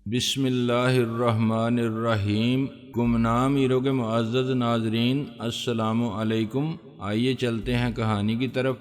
بسم اللہ الرحمن الرحیم۔ گمنام ہیرو کے معزز ناظرین، السلام علیکم۔ آئیے چلتے ہیں کہانی کی طرف۔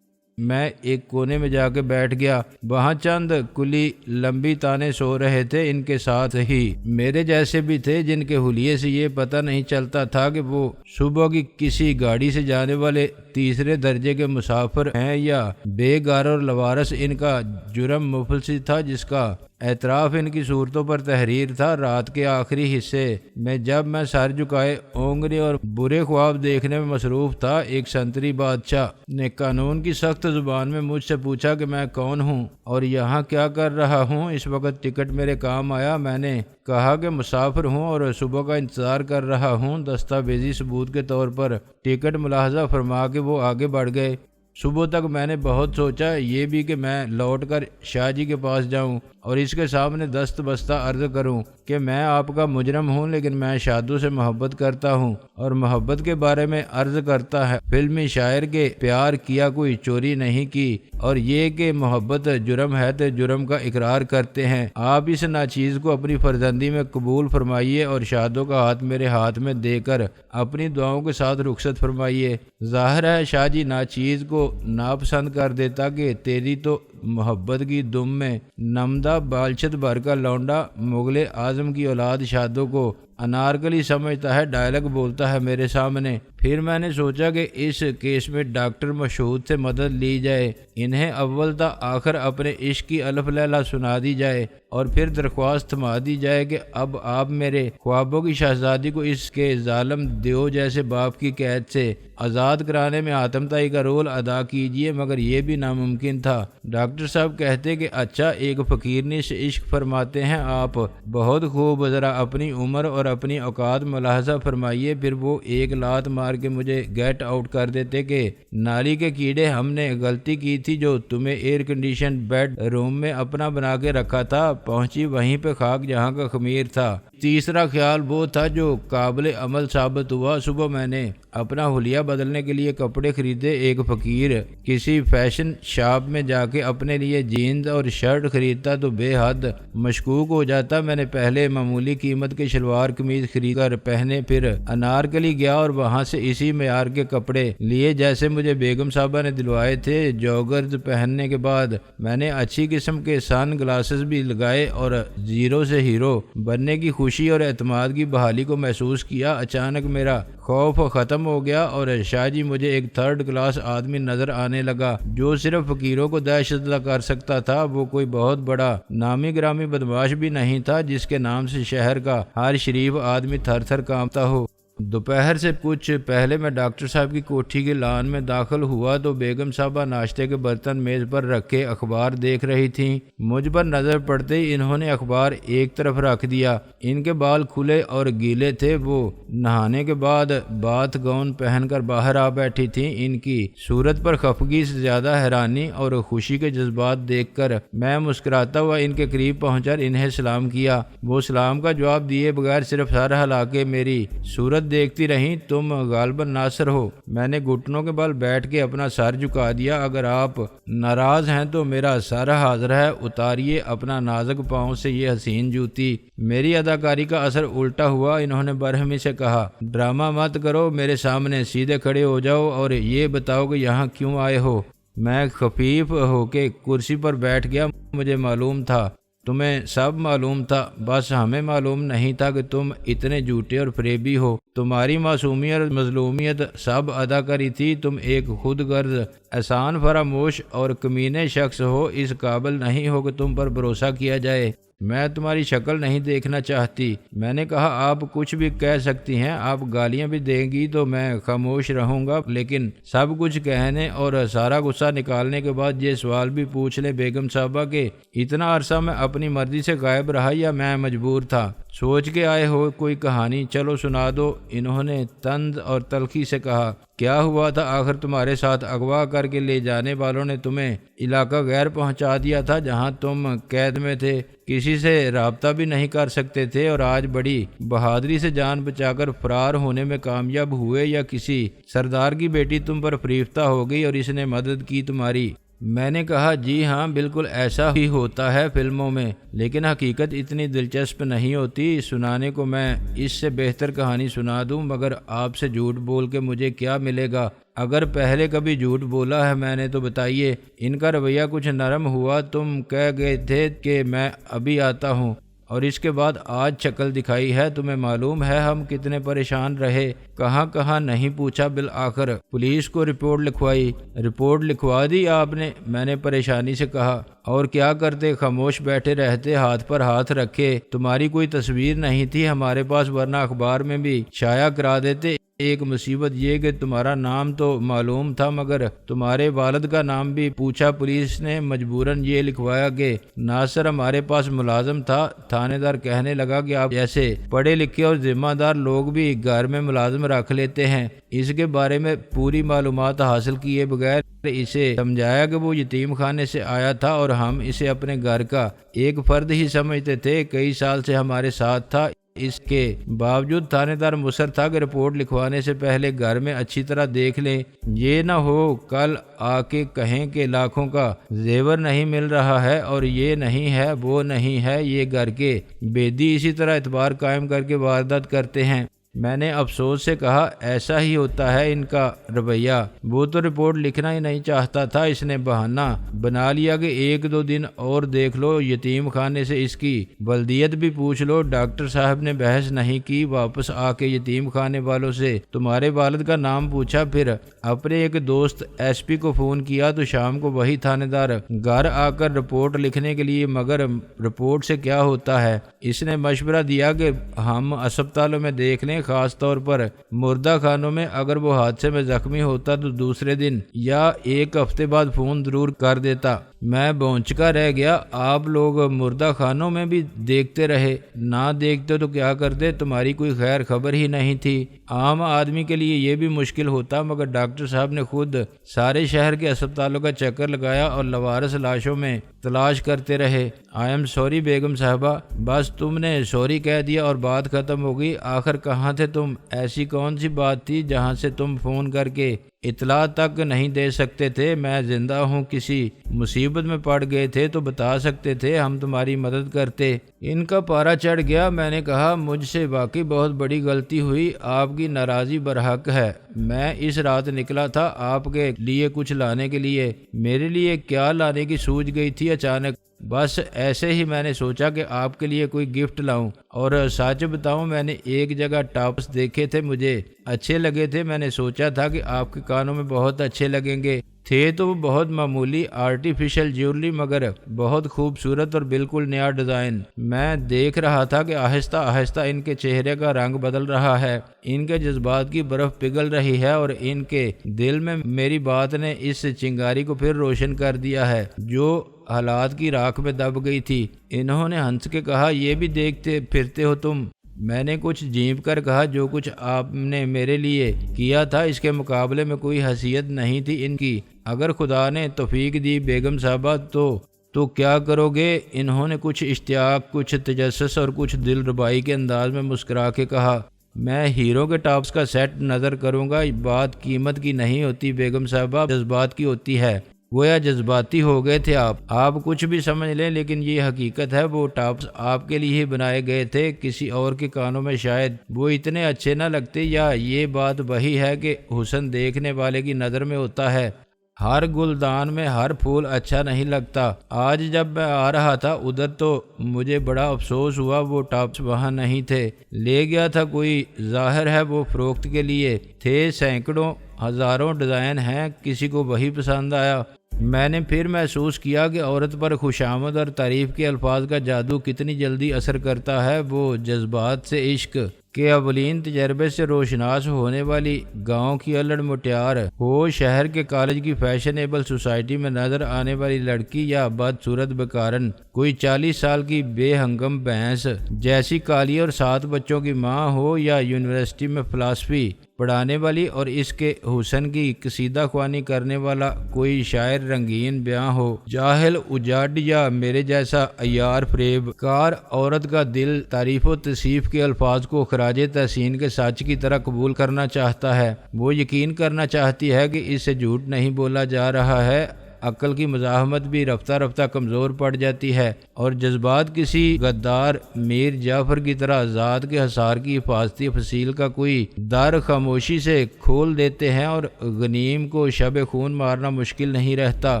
میں ایک کونے میں جا کے بیٹھ گیا۔ وہاں چند کلی لمبی تانے سو رہے تھے، ان کے ساتھ ہی میرے جیسے بھی تھے جن کے حلیے سے یہ پتہ نہیں چلتا تھا کہ وہ صبح کی کسی گاڑی سے جانے والے تیسرے درجے کے مسافر ہیں یا بے گھر اور لوارث۔ ان کا جرم مفلسی تھا جس کا اعتراف ان کی صورتوں پر تحریر تھا۔ رات کے آخری حصے میں جب میں سر جھکائے اونگنے اور برے خواب دیکھنے میں مصروف تھا، ایک سنتری بادشاہ نے قانون کی سخت زبان میں مجھ سے پوچھا کہ میں کون ہوں اور یہاں کیا کر رہا ہوں۔ اس وقت ٹکٹ میرے کام آیا۔ میں نے کہا کہ مسافر ہوں اور صبح کا انتظار کر رہا ہوں۔ دستاویزی ثبوت کے طور پر ٹکٹ ملاحظہ فرما کے وہ آگے بڑھ گئے۔ صبح تک میں نے بہت سوچا، یہ بھی کہ میں لوٹ کر شاہ جی کے پاس جاؤں اور اس کے سامنے دست بستہ عرض کروں کہ میں آپ کا مجرم ہوں، لیکن میں شادو سے محبت کرتا ہوں اور محبت کے بارے میں عرض کرتا ہے فلمی شاعر کے پیار کیا کوئی چوری نہیں کی، اور یہ کہ محبت جرم ہے تو جرم کا اقرار کرتے ہیں۔ آپ اس ناچیز کو اپنی فرزندی میں قبول فرمائیے اور شادو کا ہاتھ میرے ہاتھ میں دے کر اپنی دعاؤں کے ساتھ رخصت فرمائیے۔ ظاہر ہے شاہ جی ناچیز کو ناپسند کر دیتا کہ تیری تو محبت کی دم میں نمدہ بالچت بھر کا لونڈا مغل اعظم کی اولاد شادو کو انارکلی سمجھتا ہے، ڈائلاگ بولتا ہے میرے سامنے۔ پھر میں نے سوچا کہ اس کیس میں ڈاکٹر مشہود سے مدد لی جائے، انہیں اول تا آخر اپنے عشق کی الف لیلہ سنا دی جائے اور پھر درخواست تھما دی جائے کہ اب آپ میرے خوابوں کی شہزادی کو اس کے ظالم دیو جیسے باپ کی قید سے آزاد کرانے میں آتم تائی کا رول ادا کیجیے۔ مگر یہ بھی ناممکن تھا۔ ڈاکٹر صاحب کہتے کہ اچھا، ایک فقیرنی سے عشق فرماتے ہیں آپ، بہت خوب، ذرا اپنی عمر اور اپنی اوقات ملاحظہ فرمائیے۔ پھر وہ ایک لات مار کے مجھے گیٹ آؤٹ کر دیتے کہ نالی کے کیڑے، ہم نے غلطی کی تھی جو تمہیں ایئر کنڈیشن بیڈ روم میں اپنا بنا کے رکھا تھا، پہنچی وہیں پہ خاک جہاں کا خمیر تھا۔ تیسرا خیال وہ تھا جو قابل عمل ثابت ہوا۔ صبح میں نے اپنا حلیہ بدلنے کے لیے کپڑے خریدے۔ ایک فقیر کسی فیشن شاپ میں جا کے اپنے لیے جینز اور شرٹ خریدتا تو بے حد مشکوک ہو جاتا۔ میں نے پہلے معمولی قیمت کے شلوار قمیض خرید کر پہنے، پھر انارکلی گیا اور وہاں سے اسی معیار کے کپڑے لیے جیسے مجھے بیگم صاحبہ نے دلوائے تھے۔ جوگرز پہننے کے بعد میں نے اچھی قسم کے سن گلاسز بھی لگائے اور زیرو سے ہیرو بننے کی خوشی اور اعتماد کی بحالی کو محسوس کیا۔ اچانک میرا خوف ختم ہو گیا اور شاہ جی مجھے ایک تھرڈ کلاس آدمی نظر آنے لگا جو صرف فقیروں کو دہشت زدہ کر سکتا تھا۔ وہ کوئی بہت بڑا نامی گرامی بدماش بھی نہیں تھا جس کے نام سے شہر کا ہر شریف آدمی تھر تھر کانپتا ہو۔ دوپہر سے کچھ پہلے میں ڈاکٹر صاحب کی کوٹھی کے لان میں داخل ہوا تو بیگم صاحبہ ناشتے کے برتن میز پر رکھے اخبار دیکھ رہی تھیں۔ مجھ پر نظر پڑتے ہی انہوں نے اخبار ایک طرف رکھ دیا۔ ان کے بال کھلے اور گیلے تھے۔ وہ نہانے کے بعد باتھ گاؤن پہن کر باہر آ بیٹھی تھیں۔ ان کی صورت پر خفگی سے زیادہ حیرانی اور خوشی کے جذبات دیکھ کر میں مسکراتا ہوا ان کے قریب پہنچا، انہیں سلام کیا۔ وہ سلام کا جواب دیے بغیر صرف سر ہلا کے میری صورت دیکھتی رہیں۔ تم غالباً ناصر ہو۔ میں نے گھٹنوں کے بل بیٹھ کے اپنا سر جھکا دیا۔ اگر آپ ناراض ہیں تو میرا سر حاضر ہے، اتاریے اپنا نازک پاؤں سے یہ حسین جوتی۔ میری اداکاری کا اثر الٹا ہوا۔ انہوں نے برہمی سے کہا، ڈرامہ مت کرو، میرے سامنے سیدھے کھڑے ہو جاؤ اور یہ بتاؤ کہ یہاں کیوں آئے ہو۔ میں خفیف ہو کے کرسی پر بیٹھ گیا۔ مجھے معلوم تھا، تمہیں سب معلوم تھا، بس ہمیں معلوم نہیں تھا کہ تم اتنے جھوٹے اور فریبی ہو۔ تمہاری معصومیت اور مظلومیت سب ادا کری تھی۔ تم ایک خود غرض، احسان فراموش اور کمینے شخص ہو، اس قابل نہیں ہو کہ تم پر بھروسہ کیا جائے۔ میں تمہاری شکل نہیں دیکھنا چاہتی۔ میں نے کہا، آپ کچھ بھی کہہ سکتی ہیں، آپ گالیاں بھی دیں گی تو میں خاموش رہوں گا، لیکن سب کچھ کہنے اور سارا غصہ نکالنے کے بعد یہ سوال بھی پوچھ لیں بیگم صاحبہ کہ اتنا عرصہ میں اپنی مرضی سے غائب رہا یا میں مجبور تھا؟ سوچ کے آئے ہو کوئی کہانی؟ چلو سنا دو۔ انہوں نے طنز اور تلخی سے کہا، کیا ہوا تھا آخر؟ تمہارے ساتھ اغوا کر کے لے جانے والوں نے تمہیں علاقہ غیر پہنچا دیا تھا جہاں تم قید میں تھے، کسی سے رابطہ بھی نہیں کر سکتے تھے، اور آج بڑی بہادری سے جان بچا کر فرار ہونے میں کامیاب ہوئے، یا کسی سردار کی بیٹی تم پر فریفتہ ہو گئی اور اس نے مدد کی تمہاری؟ میں نے کہا جی ہاں بالکل ایسا ہی ہوتا ہے فلموں میں، لیکن حقیقت اتنی دلچسپ نہیں ہوتی۔ سنانے کو میں اس سے بہتر کہانی سنا دوں، مگر آپ سے جھوٹ بول کے مجھے کیا ملے گا؟ اگر پہلے کبھی جھوٹ بولا ہے میں نے تو بتائیے۔ ان کا رویہ کچھ نرم ہوا۔ تم کہہ گئے تھے کہ میں ابھی آتا ہوں، اور اس کے بعد آج شکل دکھائی ہے۔ تمہیں معلوم ہے ہم کتنے پریشان رہے، کہاں کہاں نہیں پوچھا، بالآخر پولیس کو رپورٹ لکھوائی۔ رپورٹ لکھوا دی آپ نے؟ میں نے پریشانی سے کہا۔ اور کیا کرتے؟ خاموش بیٹھے رہتے، ہاتھ پر ہاتھ رکھے۔ تمہاری کوئی تصویر نہیں تھی ہمارے پاس، ورنہ اخبار میں بھی شائع کرا دیتے۔ ایک مصیبت یہ کہ تمہارا نام تو معلوم تھا، مگر تمہارے والد کا نام بھی پوچھا۔ پولیس نے مجبوراً یہ لکھوایا کہ ناصر ہمارے پاس ملازم تھا۔ تھانے دار کہنے لگا کہ آپ جیسے پڑھے لکھے اور ذمہ دار لوگ بھی گھر میں ملازم رکھ لیتے ہیں۔ اس کے بارے میں پوری معلومات حاصل کیے بغیر اسے سمجھایا کہ وہ یتیم خانے سے آیا تھا اور ہم اسے اپنے گھر کا ایک فرد ہی سمجھتے تھے۔ کئی سال سے ہمارے ساتھ تھا۔ اس کے باوجود تھانے دار مصر تھا کہ رپورٹ لکھوانے سے پہلے گھر میں اچھی طرح دیکھ لیں، یہ نہ ہو کل آ کے کہیں کہ لاکھوں کا زیور نہیں مل رہا ہے اور یہ نہیں ہے وہ نہیں ہے۔ یہ گھر کے بیدی اسی طرح اعتبار قائم کر کے واردات کرتے ہیں۔ میں نے افسوس سے کہا ایسا ہی ہوتا ہے ان کا رویہ۔ وہ تو رپورٹ لکھنا ہی نہیں چاہتا تھا، اس نے بہانہ بنا لیا کہ ایک دو دن اور دیکھ لو، یتیم خانے سے اس کی بلدیت بھی پوچھ لو۔ ڈاکٹر صاحب نے بحث نہیں کی، واپس آ کے یتیم خانے والوں سے تمہارے والد کا نام پوچھا، پھر اپنے ایک دوست ایس پی کو فون کیا تو شام کو وہی تھانے دار گھر آ کر رپورٹ لکھنے کے لیے۔ مگر رپورٹ سے کیا ہوتا ہے؟ اس نے مشورہ دیا کہ ہم اسپتالوں میں دیکھ لیں، خاص طور پر مردہ خانوں میں۔ اگر وہ حادثے میں زخمی ہوتا تو دوسرے دن یا ایک ہفتے بعد فون ضرور کر دیتا۔ میں بونچکا رہ گیا۔ آپ لوگ مردہ خانوں میں بھی دیکھتے رہے؟ نہ دیکھتے تو کیا کرتے؟ تمہاری کوئی خیر خبر ہی نہیں تھی۔ عام آدمی کے لیے یہ بھی مشکل ہوتا، مگر ڈاکٹر صاحب نے خود سارے شہر کے اسپتالوں کا چکر لگایا اور لوارث لاشوں میں تلاش کرتے رہے۔ آئی ایم سوری بیگم صاحبہ، بس تم نے سوری کہہ دیا اور بات ختم ہو گئی۔ آخر کہاں تھے تم؟ ایسی کون سی بات تھی جہاں سے تم فون کر کے اطلاع تک نہیں دے سکتے تھے؟ میں زندہ ہوں، کسی مصیبت میں پڑ گئے تھے تو بتا سکتے تھے، ہم تمہاری مدد کرتے۔ ان کا پارا چڑھ گیا۔ میں نے کہا مجھ سے واقعی بہت بڑی غلطی ہوئی، آپ کی ناراضی برحق ہے۔ میں اس رات نکلا تھا آپ کے لیے کچھ لانے کے لیے۔ میرے لیے کیا لانے کی سوچ گئی تھی اچانک، بس ایسے ہی میں نے سوچا کہ آپ کے لیے کوئی گفٹ لاؤں۔ اور سچ بتاؤں میں نے ایک جگہ ٹاپس دیکھے تھے، مجھے اچھے لگے تھے۔ میں نے سوچا تھا کہ آپ کے کانوں میں بہت اچھے لگیں گے۔ تھے تو وہ بہت معمولی آرٹیفیشل جیولری، مگر بہت خوبصورت اور بالکل نیا ڈیزائن۔ میں دیکھ رہا تھا کہ آہستہ آہستہ ان کے چہرے کا رنگ بدل رہا ہے، ان کے جذبات کی برف پگھل رہی ہے، اور ان کے دل میں میری بات نے اس چنگاری کو پھر روشن کر دیا ہے جو حالات کی راکھ میں دب گئی تھی۔ انہوں نے ہنس کے کہا یہ بھی دیکھتے پھرتے ہو تم؟ میں نے کچھ جھینپ کر کہا جو کچھ آپ نے میرے لیے کیا تھا اس کے مقابلے میں کوئی حیثیت نہیں تھی ان کی۔ اگر خدا نے توفیق دی بیگم صاحبہ تو کیا کرو گے؟ انہوں نے کچھ اشتیاق، کچھ تجسس اور کچھ دل ربائی کے انداز میں مسکرا کے کہا میں ہیرو کے ٹاپس کا سیٹ نظر کروں گا۔ بات قیمت کی نہیں ہوتی بیگم صاحبہ، جذبات کی ہوتی ہے۔ گویا جذباتی ہو گئے تھے آپ کچھ بھی سمجھ لیں، لیکن یہ حقیقت ہے وہ ٹاپس آپ کے لیے ہی بنائے گئے تھے۔ کسی اور کے کانوں میں شاید وہ اتنے اچھے نہ لگتے، یا یہ بات وہی ہے کہ حسن دیکھنے والے کی نظر میں ہوتا ہے۔ ہر گلدان میں ہر پھول اچھا نہیں لگتا۔ آج جب میں آ رہا تھا ادھر تو مجھے بڑا افسوس ہوا وہ ٹاپس وہاں نہیں تھے، لے گیا تھا کوئی، ظاہر ہے وہ فروخت کے لیے تھے۔ سینکڑوں ہزاروں ڈیزائن ہیں، کسی کو وہی پسند آیا۔ میں نے پھر محسوس کیا کہ عورت پر خوشامد اور تعریف کے الفاظ کا جادو کتنی جلدی اثر کرتا ہے۔ وہ جذبات سے عشق کے اولین تجربے سے روشناس ہونے والی گاؤں کی الڑ مٹیار ہو، شہر کے کالج کی فیشنیبل سوسائٹی میں نظر آنے والی لڑکی، یا بدصورت بیکارن کوئی 40 سال کی بے ہنگم بھینس جیسی کالی اور 7 بچوں کی ماں ہو، یا یونیورسٹی میں فلسفی پڑھانے والی اور اس کے حسن کی قصیدہ خوانی کرنے والا کوئی شاعر رنگین بیاں ہو۔ جاہل اجاڈ یا میرے جیسا عیار فریب کار عورت کا دل تعریف و توصیف کے الفاظ کو خراج تحسین کے سچ کی طرح قبول کرنا چاہتا ہے۔ وہ یقین کرنا چاہتی ہے کہ اس سے جھوٹ نہیں بولا جا رہا ہے۔ عقل کی مزاحمت بھی رفتہ رفتہ کمزور پڑ جاتی ہے، اور جذبات کسی غدار میر جعفر کی طرح ذات کے حصار کی حفاظتی فصیل کا کوئی در خاموشی سے کھول دیتے ہیں، اور غنیم کو شب خون مارنا مشکل نہیں رہتا۔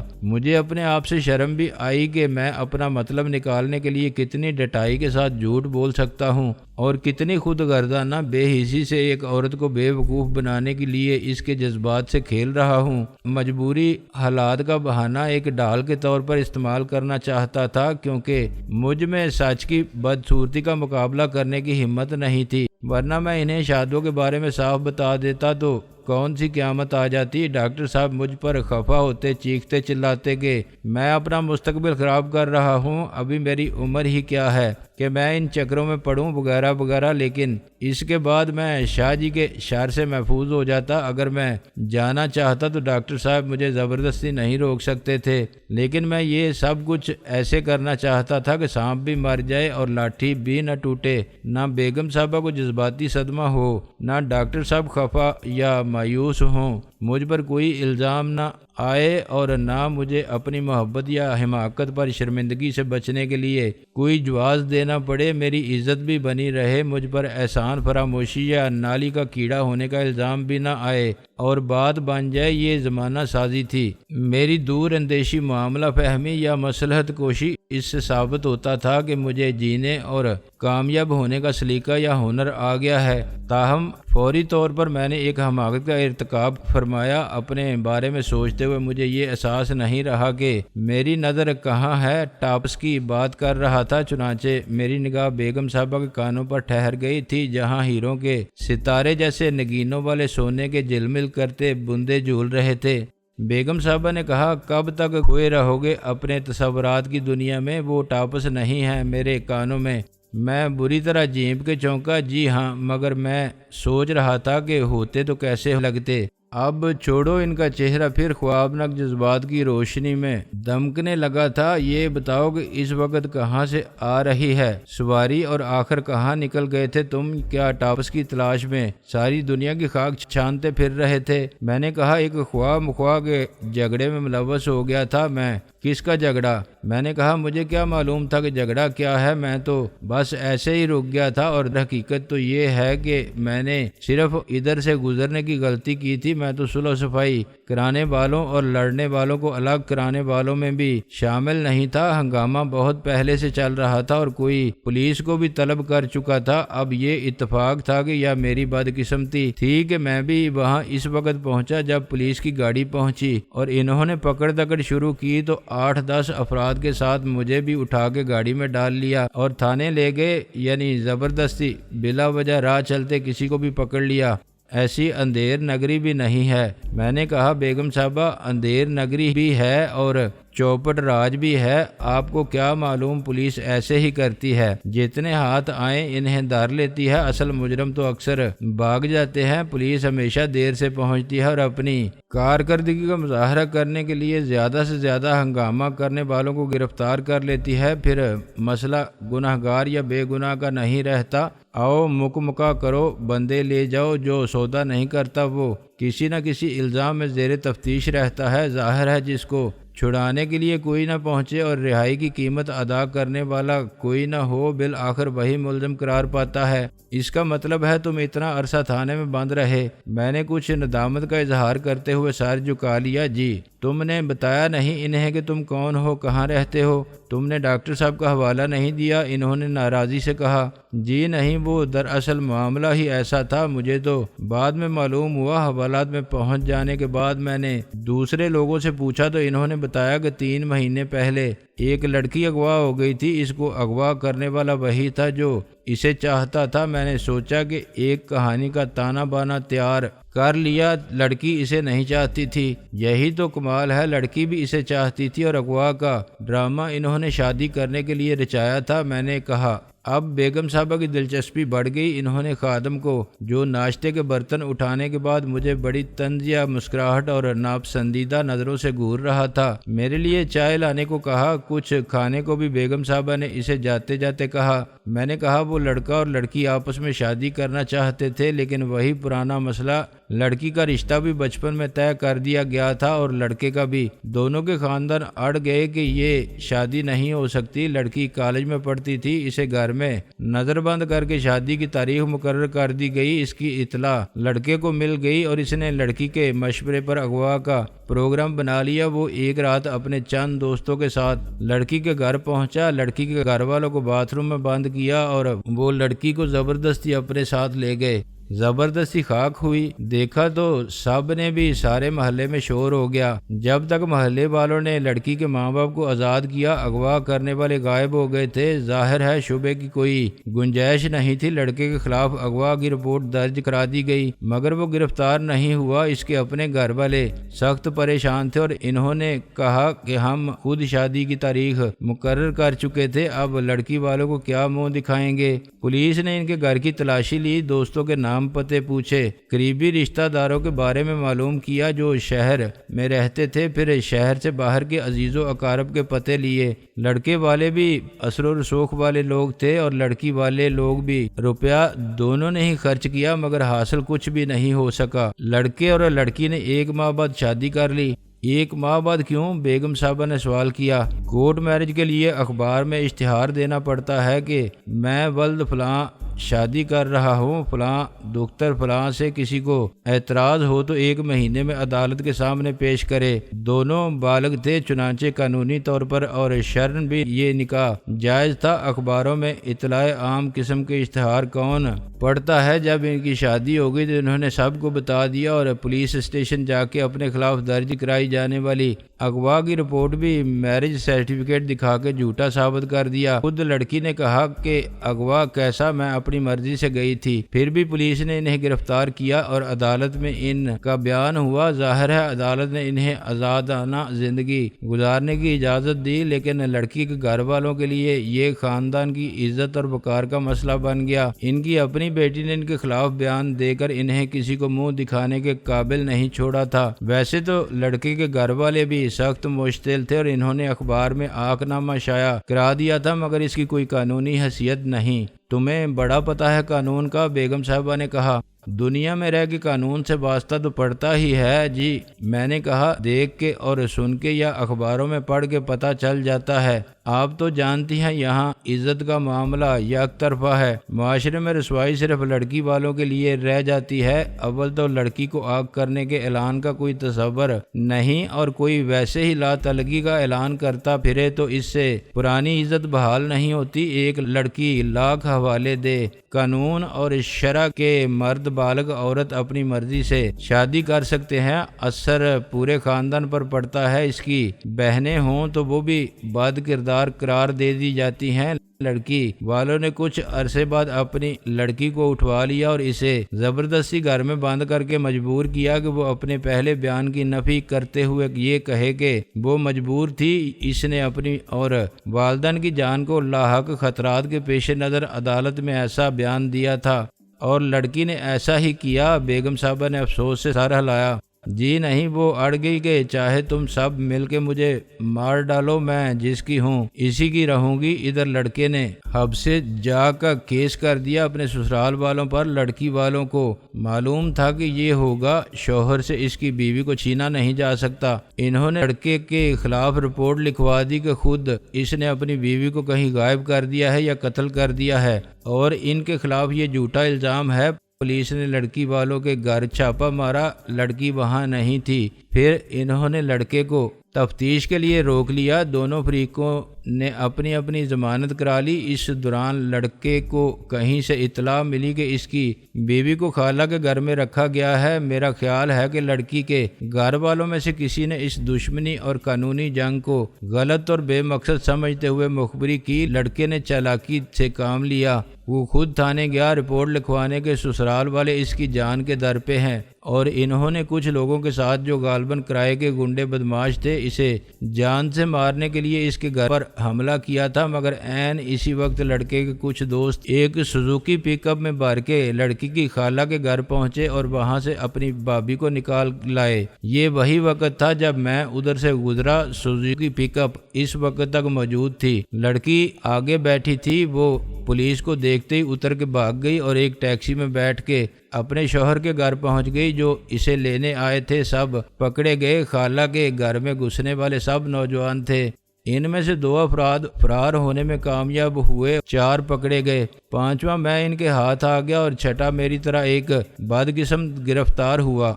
مجھے اپنے آپ سے شرم بھی آئی کہ میں اپنا مطلب نکالنے کے لیے کتنی ڈٹائی کے ساتھ جھوٹ بول سکتا ہوں، اور کتنی خود گردانہ بے حسی سے ایک عورت کو بے وقوف بنانے کے لیے اس کے جذبات سے کھیل رہا ہوں۔ مجبوری حالات کا بہانہ ایک ڈھال کے طور پر استعمال کرنا چاہتا تھا، کیونکہ مجھ میں سچ کی بدصورتی کا مقابلہ کرنے کی ہمت نہیں تھی، ورنہ میں انہیں شادوں کے بارے میں صاف بتا دیتا تو کون سی قیامت آ جاتی۔ ڈاکٹر صاحب مجھ پر خفا ہوتے، چیختے چلاتے کہ میں اپنا مستقبل خراب کر رہا ہوں، ابھی میری عمر ہی کیا ہے کہ میں ان چکروں میں پڑوں وغیرہ وغیرہ، لیکن اس کے بعد میں شاہ جی کے شر سے محفوظ ہو جاتا۔ اگر میں جانا چاہتا تو ڈاکٹر صاحب مجھے زبردستی نہیں روک سکتے تھے، لیکن میں یہ سب کچھ ایسے کرنا چاہتا تھا کہ سانپ بھی مر جائے اور لاٹھی بھی نہ ٹوٹے، نہ بیگم صاحبہ کو جذباتی صدمہ ہو، نہ ڈاکٹر صاحب خفا یا مایوس ہوں، مجھ پر کوئی الزام نہ آئے، اور نہ مجھے اپنی محبت یا حماقت پر شرمندگی سے بچنے کے لیے کوئی جواز دینا پڑے، میری عزت بھی بنی رہے، مجھ پر احسان فراموشی یا نالی کا کیڑا ہونے کا الزام بھی نہ آئے اور بات بن جائے۔ یہ زمانہ سازی تھی، میری دور اندیشی معاملہ فہمی یا مصلحت کوشی اس سے ثابت ہوتا تھا کہ مجھے جینے اور کامیاب ہونے کا سلیقہ یا ہنر آ گیا ہے۔ تاہم فوری طور پر میں نے ایک حماقت کا ارتکاب فرمایا۔ اپنے بارے میں سوچتے ہوئے مجھے یہ احساس نہیں رہا کہ میری نظر کہاں ہے، ٹاپس کی بات کر رہا تھا، چنانچہ میری نگاہ بیگم صاحبہ کے کانوں پر ٹھہر گئی تھی، جہاں ہیروں کے ستارے جیسے نگینوں والے سونے کے جھلمل کرتے بندے جھول رہے تھے۔ بیگم صاحبہ نے کہا، کب تک کھوئے رہو گے اپنے تصورات کی دنیا میں؟ وہ ٹاپس نہیں ہیں میرے کانوں میں۔ میں بری طرح جھینپ کے چونکا، جی ہاں، مگر میں سوچ رہا تھا کہ ہوتے تو کیسے لگتے۔ اب چھوڑو ان کا چہرہ، پھر خوابناک جذبات کی روشنی میں دمکنے لگا تھا۔ یہ بتاؤ کہ اس وقت کہاں سے آ رہی ہے سواری، اور آخر کہاں نکل گئے تھے تم؟ کیا ٹاپس کی تلاش میں ساری دنیا کی خاک چھانتے پھر رہے تھے؟ میں نے کہا، ایک خواہ مخواہ کے جھگڑے میں ملوث ہو گیا تھا میں۔ کس کا جھگڑا؟ میں نے کہا، مجھے کیا معلوم تھا کہ جھگڑا کیا ہے، میں تو بس ایسے ہی رک گیا تھا، اور حقیقت تو یہ ہے کہ میں نے صرف ادھر سے گزرنے کی غلطی کی تھی۔ میں تو صلح و صفائی کرانے والوں اور لڑنے والوں کو الگ کرانے والوں میں بھی شامل نہیں تھا۔ ہنگامہ بہت پہلے سے چل رہا تھا اور کوئی پولیس کو بھی طلب کر چکا تھا۔ اب یہ اتفاق تھا کہ یا میری بدقسمتی تھی کہ میں بھی وہاں اس وقت پہنچا جب پولیس کی گاڑی پہنچی، اور انہوں نے پکڑ دکڑ شروع کی تو 8-10 افراد کے ساتھ مجھے بھی اٹھا کے گاڑی میں ڈال لیا اور تھانے لے گئے، یعنی زبردستی، بلا وجہ راہ چلتے کسی کو بھی پکڑ لیا۔ ایسی اندھیر نگری بھی نہیں ہے۔ میں نے کہا، بیگم صاحبہ، اندھیر نگری بھی ہے اور چوپٹ راج بھی ہے، آپ کو کیا معلوم، پولیس ایسے ہی کرتی ہے، جتنے ہاتھ آئیں انہیں دھر لیتی ہے، اصل مجرم تو اکثر بھاگ جاتے ہیں، پولیس ہمیشہ دیر سے پہنچتی ہے اور اپنی کارکردگی کا مظاہرہ کرنے کے لیے زیادہ سے زیادہ ہنگامہ کرنے والوں کو گرفتار کر لیتی ہے، پھر مسئلہ گناہگار یا بے گناہ کا نہیں رہتا۔ آؤ مکمکا کرو، بندے لے جاؤ، جو سودا نہیں کرتا وہ کسی نہ کسی الزام میں زیر تفتیش رہتا ہے۔ ظاہر ہے جس کو چھڑانے کے لیے کوئی نہ پہنچے اور رہائی کی قیمت ادا کرنے والا کوئی نہ ہو، بالآخر وہی ملزم قرار پاتا ہے۔ اس کا مطلب ہے تم اتنا عرصہ تھانے میں بند رہے؟ میں نے کچھ ندامت کا اظہار کرتے ہوئے سر جھکا لیا۔ جی، تم نے بتایا نہیں انہیں کہ تم کون ہو، کہاں رہتے ہو؟ تم نے ڈاکٹر صاحب کا حوالہ نہیں دیا؟ انہوں نے ناراضی سے کہا۔ جی نہیں، وہ دراصل معاملہ ہی ایسا تھا، مجھے تو بعد میں معلوم ہوا۔ حوالات میں پہنچ جانے کے بعد میں نے دوسرے لوگوں سے پوچھا تو انہوں نے بتایا کہ 3 مہینے پہلے ایک لڑکی اغوا ہو گئی تھی، اس کو اغوا کرنے والا وہی تھا جو اسے چاہتا تھا۔ میں نے سوچا کہ ایک کہانی کا تانا بانا تیار کر لیا، لڑکی اسے نہیں چاہتی تھی، یہی تو کمال ہے، لڑکی بھی اسے چاہتی تھی، اور اغوا کا ڈرامہ انہوں نے شادی کرنے کے لیے رچایا تھا۔ میں نے کہا، اب بیگم صاحبہ کی دلچسپی بڑھ گئی۔ انہوں نے خادم کو، جو ناشتے کے برتن اٹھانے کے بعد مجھے بڑی طنزیہ مسکراہٹ اور ناپسندیدہ نظروں سے گھور رہا تھا، میرے لیے چائے لانے کو کہا۔ کچھ کھانے کو بھی بیگم صاحبہ نے اسے جاتے جاتے کہا۔ میں نے کہا وہ لڑکا اور لڑکی آپس میں شادی کرنا چاہتے تھے، لیکن وہی پرانا مسئلہ، لڑکی کا رشتہ بھی بچپن میں طے کر دیا گیا تھا اور لڑکے کا بھی۔ دونوں کے خاندان اڑ گئے کہ یہ شادی نہیں ہو سکتی۔ لڑکی کالج میں پڑھتی تھی، اسے گھر میں نظر بند کر کے شادی کی تاریخ مقرر کر دی گئی۔ اس کی اطلاع لڑکے کو مل گئی اور اس نے لڑکی کے مشورے پر اغوا کا پروگرام بنا لیا۔ وہ ایک رات اپنے چند دوستوں کے ساتھ لڑکی کے گھر پہنچا، لڑکی کے گھر والوں کو باتھ روم میں بند کیا اور وہ لڑکی کو زبردستی اپنے ساتھ لے گئے۔ زبردستی خاک ہوئی۔ دیکھا تو سب نے بھی، سارے محلے میں شور ہو گیا۔ جب تک محلے والوں نے لڑکی کے ماں باپ کو آزاد کیا، اغوا کرنے والے غائب ہو گئے تھے۔ ظاہر ہے شبے کی کوئی گنجائش نہیں تھی۔ لڑکے کے خلاف اغوا کی رپورٹ درج کرا دی گئی، مگر وہ گرفتار نہیں ہوا۔ اس کے اپنے گھر والے سخت پریشان تھے اور انہوں نے کہا کہ ہم خود شادی کی تاریخ مقرر کر چکے تھے، اب لڑکی والوں کو کیا منہ دکھائیں گے۔ پولیس نے ان کے گھر کی تلاشی لی، دوستوں کے نام پتے پوچھے، قریبی رشتہ داروں کے بارے میں معلوم کیا جو شہر میں رہتے تھے، پھر شہر سے باہر کے عزیز و اقارب کے پتے لیے۔ لڑکے والے بھی اثر و رسوخ والے لوگ تھے اور لڑکی والے لوگ بھی۔ روپیہ دونوں نے ہی خرچ کیا مگر حاصل کچھ بھی نہیں ہو سکا۔ لڑکے اور لڑکی نے 1 ماہ بعد شادی کر لی۔ 1 ماہ بعد کیوں؟ بیگم صاحبہ نے سوال کیا۔ کورٹ میرج کے لیے اخبار میں اشتہار دینا پڑتا ہے کہ میں ولد فلاں شادی کر رہا ہوں، فلاں دختر فلاں سے۔ کسی کو اعتراض ہو تو 1 مہینے میں عدالت کے سامنے پیش کرے۔ دونوں بالغ تھے، چنانچہ قانونی طور پر اور شرعن بھی یہ نکاح جائز تھا۔ اخباروں میں اطلاع عام قسم کے اشتہار کون پڑھتا ہے؟ جب ان کی شادی ہو گئی تو انہوں نے سب کو بتا دیا اور پولیس اسٹیشن جا کے اپنے خلاف درج کرائی جانے والی اغوا کی رپورٹ بھی میرج سرٹیفکیٹ دکھا کے جھوٹا ثابت کر دیا۔ خود لڑکی نے کہا کہ اغوا کیسا، میں اپنی مرضی سے گئی تھی، پھر بھی پولیس نے انہیں گرفتار کیا اور عدالت میں ان کا بیان ہوا۔ ظاہر ہے عدالت نے انہیں آزادانہ زندگی گزارنے کی اجازت دی، لیکن لڑکی کے گھر والوں کے لیے یہ خاندان کی عزت اور وقار کا مسئلہ بن گیا۔ ان کی اپنی بیٹی نے ان کے خلاف بیان دے کر انہیں کسی کو منہ دکھانے کے قابل نہیں چھوڑا تھا۔ ویسے تو لڑکے کے گھر والے بھی سخت مشتعل تھے اور انہوں نے اخبار میں آنکھ نامہ شائع کرا دیا تھا، مگر اس کی کوئی قانونی حیثیت نہیں۔ تمہیں بڑا پتہ ہے قانون کا، بیگم صاحبہ نے کہا۔ دنیا میں رہ کے قانون سے واسطہ تو پڑتا ہی ہے جی، میں نے کہا۔ دیکھ کے اور سن کے یا اخباروں میں پڑھ کے پتہ چل جاتا ہے۔ آپ تو جانتی ہیں یہاں عزت کا معاملہ یک طرفہ ہے۔ معاشرے میں رسوائی صرف لڑکی والوں کے لیے رہ جاتی ہے۔ اول تو لڑکی کو آگ کرنے کے اعلان کا کوئی تصور نہیں، اور کوئی ویسے ہی لا تعلقی کا اعلان کرتا پھرے تو اس سے پرانی عزت بحال نہیں ہوتی۔ ایک لڑکی لاکھ حوالے دے، قانون اور شرع کے مرد بالغ عورت اپنی مرضی سے شادی کر سکتے ہیں، اثر پورے خاندان پر پڑتا ہے۔ اس کی بہنیں ہوں تو وہ بھی بد کردار قرار دے دی جاتی ہیں۔ لڑکی والوں نے کچھ عرصے بعد اپنی لڑکی کو اٹھوا لیا اور اسے زبردستی گھر میں بند کر کے مجبور کیا کہ وہ اپنے پہلے بیان کی نفی کرتے ہوئے یہ کہے کہ وہ مجبور تھی۔ اس نے اپنی اور والدین کی جان کو لاحق خطرات کے پیش نظر عدالت میں ایسا بیان دیا تھا، اور لڑکی نے ایسا ہی کیا۔ بیگم صاحبہ نے افسوس سے سر ہلایا۔ جی نہیں، وہ اڑ گئی کہ چاہے تم سب مل کے مجھے مار ڈالو، میں جس کی ہوں اسی کی رہوں گی۔ ادھر لڑکے نے حب سے جا کا کیس کر دیا اپنے سسرال والوں پر۔ لڑکی والوں کو معلوم تھا کہ یہ ہوگا، شوہر سے اس کی بیوی کو چھینا نہیں جا سکتا۔ انہوں نے لڑکے کے خلاف رپورٹ لکھوا دی کہ خود اس نے اپنی بیوی کو کہیں غائب کر دیا ہے یا قتل کر دیا ہے، اور ان کے خلاف یہ جھوٹا الزام ہے۔ پولیس نے لڑکی والوں کے گھر چھاپا مارا، لڑکی وہاں نہیں تھی۔ پھر انہوں نے لڑکے کو تفتیش کے لیے روک لیا۔ دونوں فریقوں نے اپنی اپنی ضمانت کرا لی۔ اس دوران لڑکے کو کہیں سے اطلاع ملی کہ اس کی بیوی کو خالہ کے گھر میں رکھا گیا ہے۔ میرا خیال ہے کہ لڑکی کے گھر والوں میں سے کسی نے اس دشمنی اور قانونی جنگ کو غلط اور بے مقصد سمجھتے ہوئے مخبری کی۔ لڑکے نے چالاکی سے کام لیا۔ وہ خود تھانے گیا رپورٹ لکھوانے کے سسرال والے اس کی جان کے در پہ ہیں، اور انہوں نے کچھ لوگوں کے ساتھ جو غالباً کرائے کے گنڈے بدماش تھے، اسے جان سے مارنے کے لیے اس کے گھر پر حملہ کیا تھا، مگر عین اسی وقت لڑکے کے کچھ دوست ایک سوزوکی پک اپ میں بھر کے لڑکی کی خالہ کے گھر پہنچے اور وہاں سے اپنی بھابھی کو نکال لائے۔ یہ وہی وقت تھا جب میں ادھر سے گزرا۔ سوزوکی پک اپ اس وقت تک موجود تھی۔ لڑکی آگے بیٹھی تھی، وہ پولیس کو دیکھتے ہی اتر کے بھاگ گئی اور ایک ٹیکسی میں بیٹھ کے اپنے شوہر کے گھر پہنچ گئی۔ جو اسے لینے آئے تھے سب پکڑے گئے۔ خالہ کے گھر میں گھسنے والے سب نوجوان تھے۔ ان میں سے 2 افراد فرار ہونے میں کامیاب ہوئے، 4 پکڑے گئے، 5واں میں ان کے ہاتھ آ گیا اور 6واں میری طرح ایک بدقسمت گرفتار ہوا۔